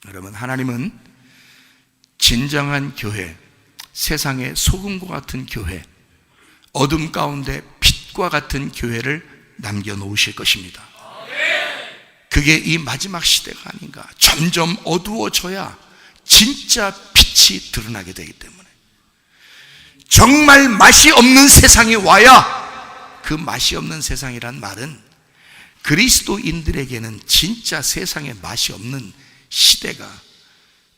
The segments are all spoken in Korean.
여러분, 하나님은 진정한 교회, 세상의 소금과 같은 교회, 어둠 가운데 빛과 같은 교회를 남겨놓으실 것입니다. 그게 이 마지막 시대가 아닌가. 점점 어두워져야 진짜 빛이 드러나게 되기 때문에, 정말 맛이 없는 세상이 와야, 그 맛이 없는 세상이란 말은 그리스도인들에게는 진짜 세상에 맛이 없는 시대가,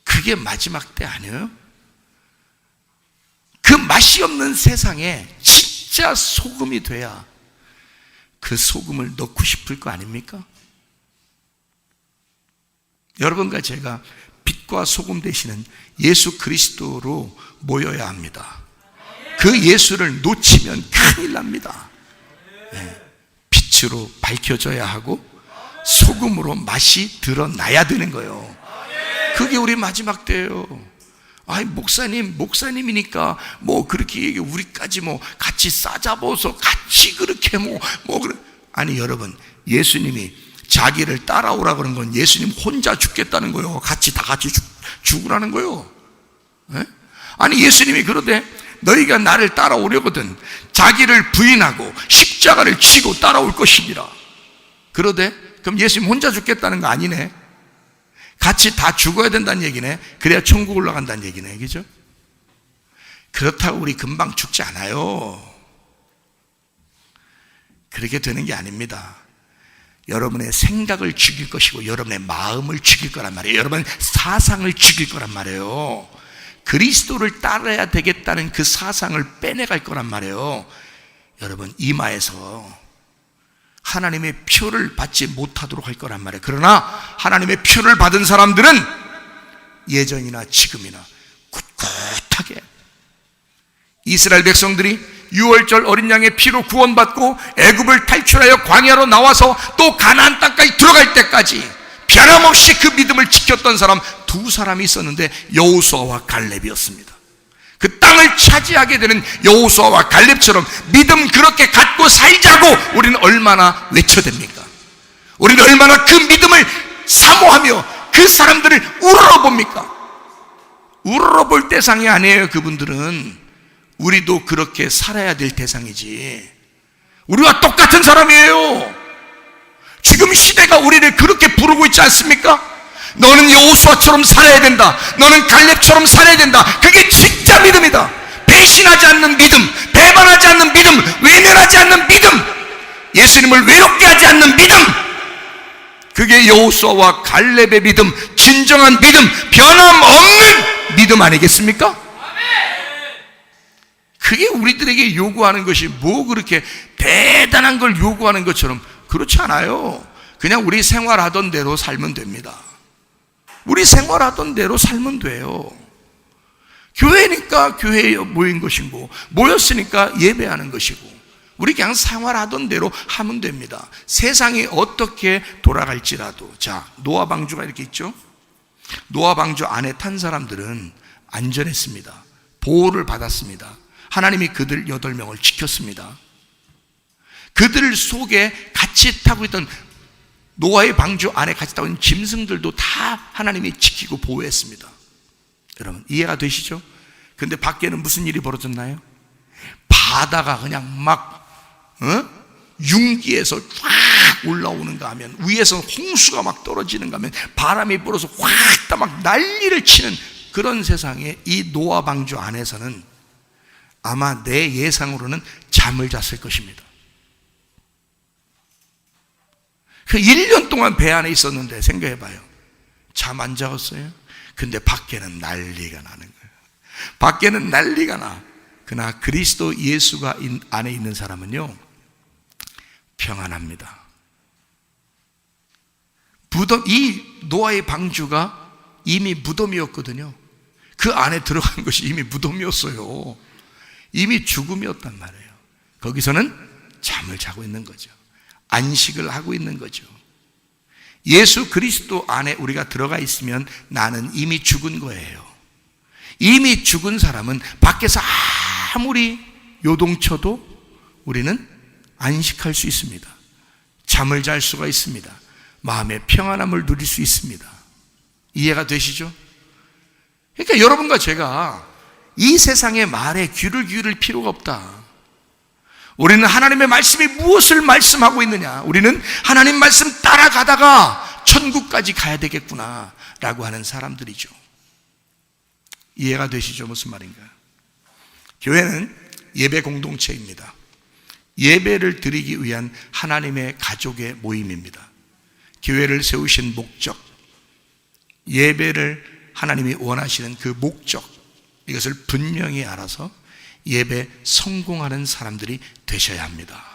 그게 마지막 때 아니에요? 그 맛이 없는 세상에 진짜 소금이 돼야 그 소금을 넣고 싶을 거 아닙니까? 여러분과 제가 빛과 소금 되시는 예수 그리스도로 모여야 합니다. 그 예수를 놓치면 큰일 납니다. 네. 빛으로 밝혀져야 하고 소금으로 맛이 드러나야 되는 거예요. 그게 우리 마지막 때예요. 아이, 목사님이니까 뭐 그렇게 얘기, 우리까지 뭐 같이 싸잡아서 같이 그렇게 그래. 아니, 여러분, 예수님이 자기를 따라오라 그런 건 예수님 혼자 죽겠다는 거예요. 다 같이 죽으라는 거예요. 네? 아니, 예수님이 그러되 너희가 나를 따라오려거든 자기를 부인하고 십자가를 지고 따라올 것이니라. 그러되 그럼 예수님 혼자 죽겠다는 거 아니네. 같이 다 죽어야 된다는 얘기네. 그래야 천국 올라간다는 얘기네. 그죠? 그렇다고 우리 금방 죽지 않아요. 그렇게 되는 게 아닙니다. 여러분의 생각을 죽일 것이고 여러분의 마음을 죽일 거란 말이에요. 여러분의 사상을 죽일 거란 말이에요. 그리스도를 따라야 되겠다는 그 사상을 빼내갈 거란 말이에요. 여러분, 이마에서 하나님의 표를 받지 못하도록 할 거란 말이에요. 그러나 하나님의 표를 받은 사람들은 예전이나 지금이나 꿋꿋하게, 이스라엘 백성들이 6월절 어린 양의 피로 구원받고 애굽을 탈출하여 광야로 나와서 또 가나안 땅까지 들어갈 때까지 변함없이 그 믿음을 지켰던 사람 두 사람이 있었는데 여호수아와 갈렙이었습니다. 그 땅을 차지하게 되는 여호수아와 갈렙처럼 믿음 그렇게 갖고 살자고 우리는 얼마나 외쳐댑니까? 우리는 얼마나 그 믿음을 사모하며 그 사람들을 우러러봅니까? 우러러볼 대상이 아니에요. 그분들은 우리도 그렇게 살아야 될 대상이지. 우리와 똑같은 사람이에요. 지금 시대가 우리를 그렇게 부르고 있지 않습니까? 너는 여호수아처럼 살아야 된다. 너는 갈렙처럼 살아야 된다. 그게 진짜 믿음이다. 배신하지 않는 믿음, 배반하지 않는 믿음, 외면하지 않는 믿음, 예수님을 외롭게 하지 않는 믿음, 그게 여호수아와 갈렙의 믿음, 진정한 믿음, 변함없는 믿음 아니겠습니까? 그게 우리들에게 요구하는 것이 뭐 그렇게 대단한 걸 요구하는 것처럼 그렇지 않아요. 그냥 우리 생활하던 대로 살면 됩니다. 우리 생활하던 대로 살면 돼요. 교회니까 교회에 모인 것이고, 모였으니까 예배하는 것이고, 우리 그냥 생활하던 대로 하면 됩니다. 세상이 어떻게 돌아갈지라도. 자, 노아 방주가 이렇게 있죠. 노아 방주 안에 탄 사람들은 안전했습니다. 보호를 받았습니다. 하나님이 그들 8명을 지켰습니다. 그들 속에 같이 타고 있던, 노아의 방주 안에 같이 타고 있는 짐승들도 다 하나님이 지키고 보호했습니다. 여러분, 이해가 되시죠? 근데 밖에는 무슨 일이 벌어졌나요? 바다가 그냥 막 융기에서 쫙 올라오는가 하면, 위에서 홍수가 막 떨어지는가 하면, 바람이 불어서 확 다 막 난리를 치는 그런 세상에 이 노아 방주 안에서는 아마 내 예상으로는 잠을 잤을 것입니다. 그 1년 동안 배 안에 있었는데 생각해봐요. 잠 안 자었어요? 근데 밖에는 난리가 나는 거예요. 밖에는 난리가 나. 그러나 그리스도 예수가 안에 있는 사람은요, 평안합니다. 이 노아의 방주가 이미 무덤이었거든요. 그 안에 들어간 것이 이미 무덤이었어요. 이미 죽음이었단 말이에요. 거기서는 잠을 자고 있는 거죠. 안식을 하고 있는 거죠. 예수 그리스도 안에 우리가 들어가 있으면 나는 이미 죽은 거예요. 이미 죽은 사람은 밖에서 아무리 요동쳐도 우리는 안식할 수 있습니다. 잠을 잘 수가 있습니다. 마음의 평안함을 누릴 수 있습니다. 이해가 되시죠? 그러니까 여러분과 제가 이 세상의 말에 귀를 기울일 필요가 없다. 우리는 하나님의 말씀이 무엇을 말씀하고 있느냐, 우리는 하나님 말씀 따라가다가 천국까지 가야 되겠구나 라고 하는 사람들이죠. 이해가 되시죠? 무슨 말인가? 교회는 예배 공동체입니다. 예배를 드리기 위한 하나님의 가족의 모임입니다. 교회를 세우신 목적, 예배를 하나님이 원하시는 그 목적, 이것을 분명히 알아서 예배 성공하는 사람들이 되셔야 합니다.